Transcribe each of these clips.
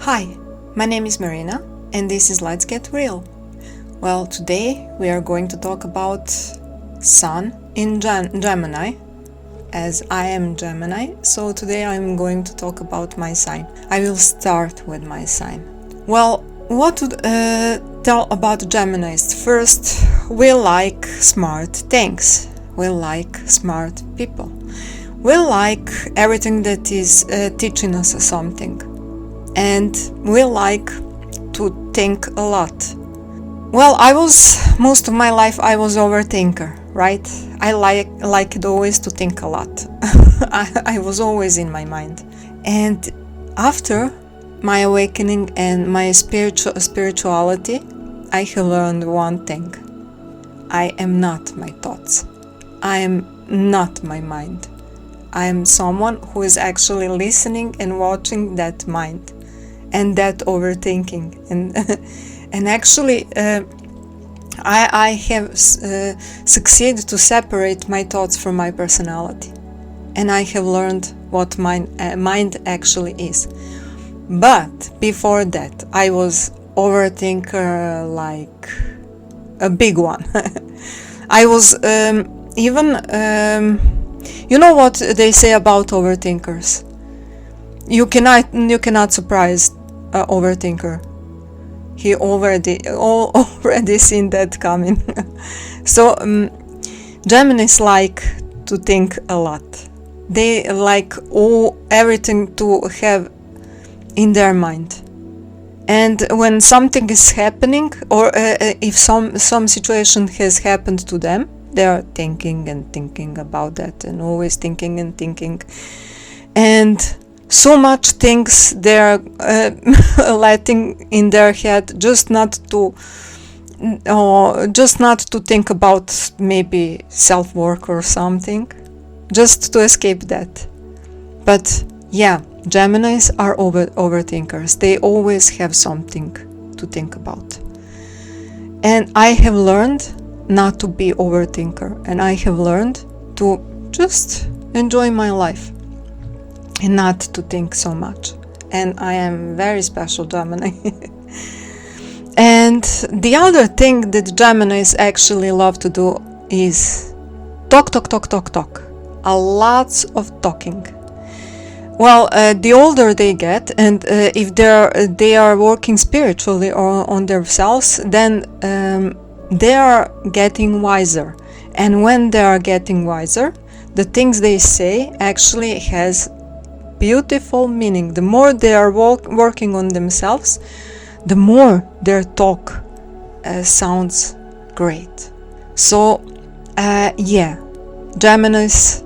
Hi, my name is Marina and this is Let's Get Real. Well, today we are going to talk about Sun in Gemini, as I am Gemini, so today I'm going to talk about my sign. I will start with my sign. Well, what to tell about Geminis? First, we like smart things. We like smart people. We like everything that is teaching us something. And we like to think a lot. Well, most of my life I was overthinker, right? I liked always to think a lot. I was always in my mind. And after my awakening and my spirituality, I have learned one thing. I am not my thoughts. I am not my mind. I am someone who is actually listening and watching that mind. And that overthinking, and actually, I have succeeded to separate my thoughts from my personality, and I have learned what mind actually is. But before that, I was overthinker, like a big one. I was you know what they say about overthinkers? You cannot surprise overthinker. He already seen that coming. So Geminis like to think a lot. They like everything to have in their mind. And when something is happening, or if some situation has happened to them, they are thinking and thinking about that, and always thinking and thinking, and so much things they're letting in their head, just not to think about maybe self-work or something, just to escape that. But yeah, Geminis are overthinkers. They always have something to think about. And I have learned not to be overthinker, and I have learned to just enjoy my life and not to think so much. And I am very special Gemini. And the other thing that Geminis actually love to do is talk. A lots of talking. Well, the older they get, and if they are working spiritually or on themselves, then they are getting wiser. And when they are getting wiser, the things they say actually has beautiful meaning. The more they are working on themselves, the more their talk sounds great. So yeah, Geminis,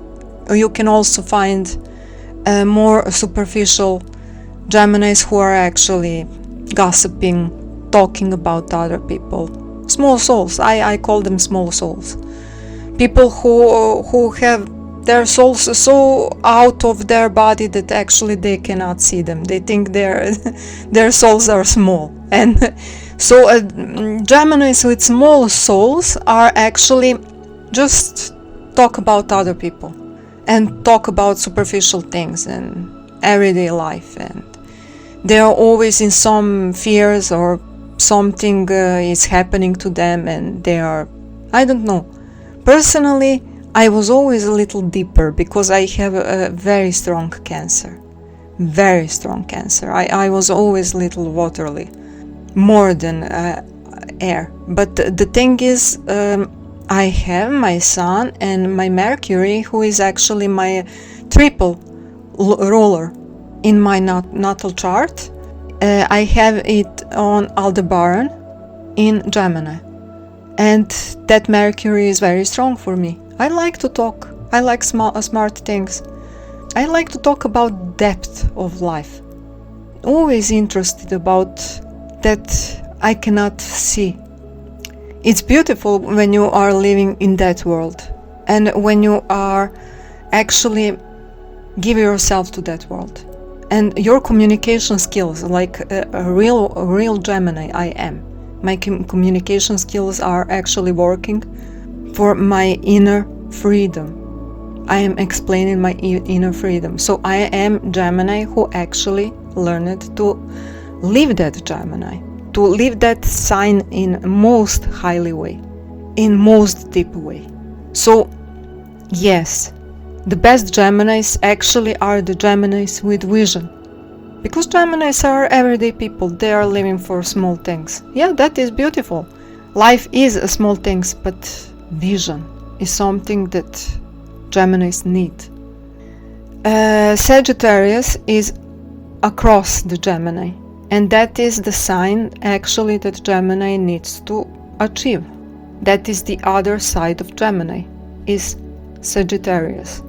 you can also find more superficial Geminis who are actually gossiping, talking about other people. Small souls, I call them small souls. People who have their souls so out of their body that actually they cannot see them. They think their souls are small. And so Geminis with small souls are actually just talk about other people and talk about superficial things and everyday life. And they are always in some fears, or something is happening to them, and they are, I don't know. Personally, I was always a little deeper because I have a very strong cancer. Very strong cancer. I was always a little watery, more than air. But the thing is, I have my Sun and my Mercury, who is actually my triple ruler in my natal chart. I have it on Aldebaran in Gemini. And that Mercury is very strong for me. I like to talk. I like smart things. I like to talk about depth of life. Always interested about that I cannot see. It's beautiful when you are living in that world, and when you are actually give yourself to that world. And your communication skills, like a real Gemini I am. My communication skills are actually working for my inner freedom. I am explaining my inner freedom. So I am Gemini who actually learned to live that Gemini, to live that sign in most highly way, in most deep way. So yes, the best Geminis actually are the Geminis with vision. Because Geminis are everyday people, they are living for small things. Yeah, that is beautiful. Life is small things, but vision is something that Geminis need. Sagittarius is across the Gemini, and that is the sign actually that Gemini needs to achieve. That is the other side of Gemini, is Sagittarius.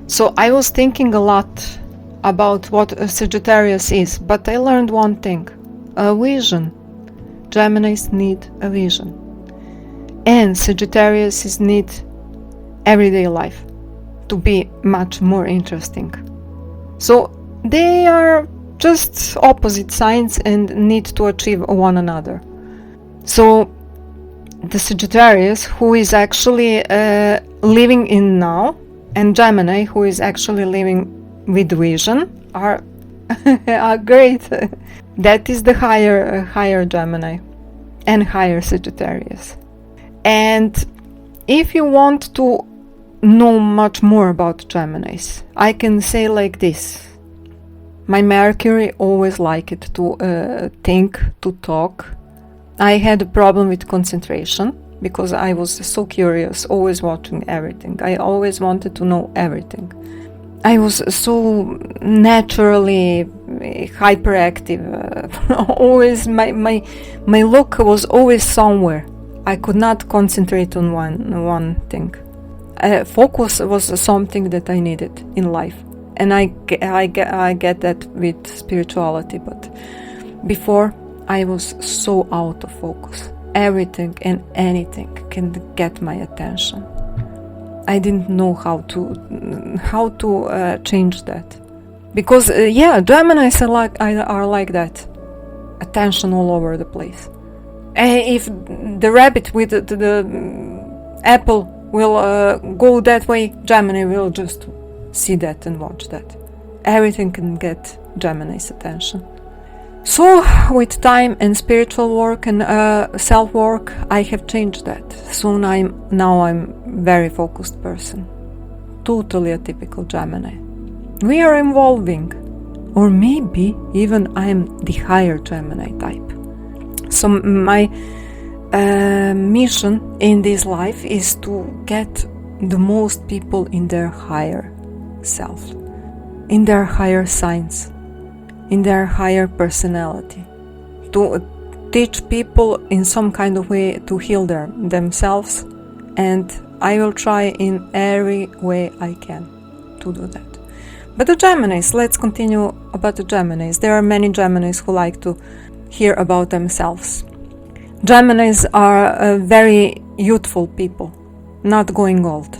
So I was thinking a lot about what a Sagittarius is, but I learned one thing: a vision. Geminis need a vision, and Sagittarius need everyday life to be much more interesting. So they are just opposite signs and need to achieve one another. So the Sagittarius, who is actually living in now, and Gemini, who is actually living with vision, are great. That is the higher Gemini and higher Sagittarius. And if you want to know much more about Geminis, I can say like this: my Mercury always liked to think, to talk. I had a problem with concentration because I was so curious, always watching everything. I always wanted to know everything. I was so naturally hyperactive. Always my look was always somewhere. I could not concentrate on one thing. Focus was something that I needed in life, and I get that with spirituality. But before, I was so out of focus. Everything and anything can get my attention. I didn't know how to change that, because Geminis are like that, attention all over the place. If the rabbit with the apple will go that way, Gemini will just see that and watch that. Everything can get Gemini's attention. So with time and spiritual work and self-work, I have changed that. So now I'm very focused person. Totally a typical Gemini. We are evolving, or maybe even I'm the higher Gemini type. So my mission in this life is to get the most people in their higher self, in their higher signs, in their higher personality, to teach people in some kind of way to heal themselves, and I will try in every way I can to do that. But the Geminis, let's continue about the Geminis. There are many Geminis who like to hear about themselves. Geminis are very youthful people, not going old.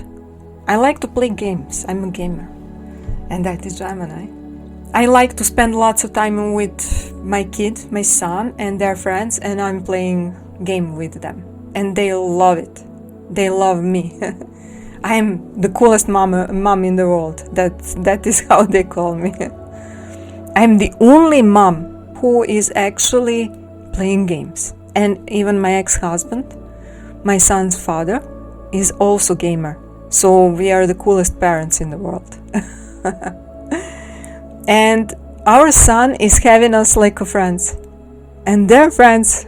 I like to play games. I'm a gamer, and that is Gemini. I like to spend lots of time with my kid, my son, and their friends, and I'm playing game with them. And they love it. They love me. I'm the coolest mom in the world. That is how they call me. I'm the only mom who is actually playing games. And even my ex-husband, my son's father, is also gamer. So we are the coolest parents in the world. And our son is having us like a friends, and their friends,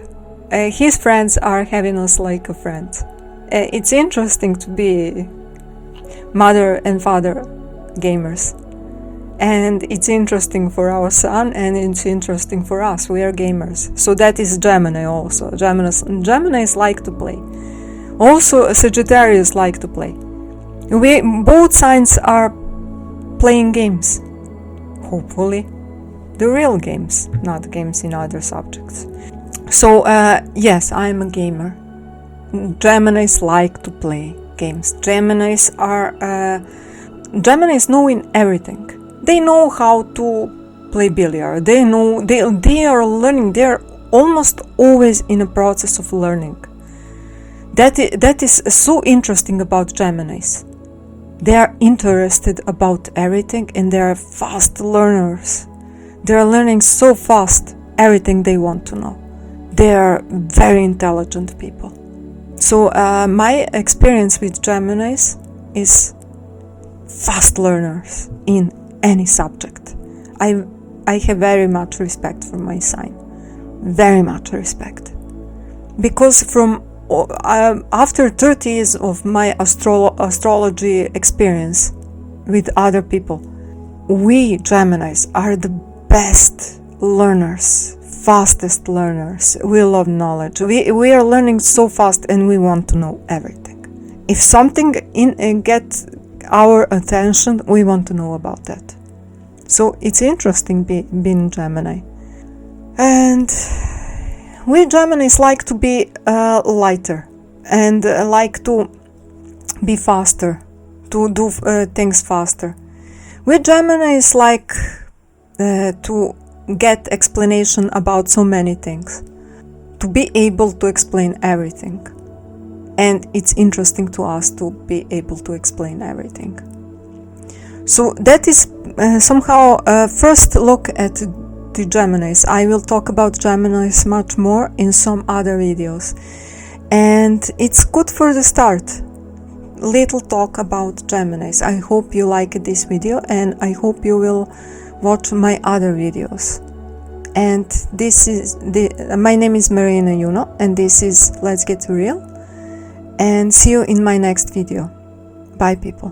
his friends are having us like a friends. It's interesting to be mother and father gamers, and it's interesting for our son, and it's interesting for us. We are gamers. So that is Gemini also. Geminis like to play. Also Sagittarius like to play. Both signs are playing games. Hopefully the real games, not games in other subjects. So yes, I'm a gamer. Geminis like to play games. Geminis know in everything. They know how to play billiard. They are learning. They are almost always in a process of learning. That is so interesting about Geminis. They are interested about everything, and they are fast learners. They are learning so fast everything they want to know. They are very intelligent people. So my experience with Geminis is fast learners in any subject. I have very much respect for my sign, very much respect, because from after 30 years of my astrology experience with other people, we Geminis are the best learners, fastest learners. We love knowledge. We are learning so fast, and we want to know everything. If something gets our attention, we want to know about that. So it's interesting being Gemini. And we Geminis like to be lighter and like to be faster, to do things faster. We Geminis like to get explanation about so many things, to be able to explain everything. And it's interesting to us to be able to explain everything. So that is somehow a first look at the Geminis. I will talk about Geminis much more in some other videos. And it's good for the start. Little talk about Geminis. I hope you like this video, and I hope you will watch my other videos. And this is my name is Marina, Juno, and this is Let's Get Real. And see you in my next video. Bye, people.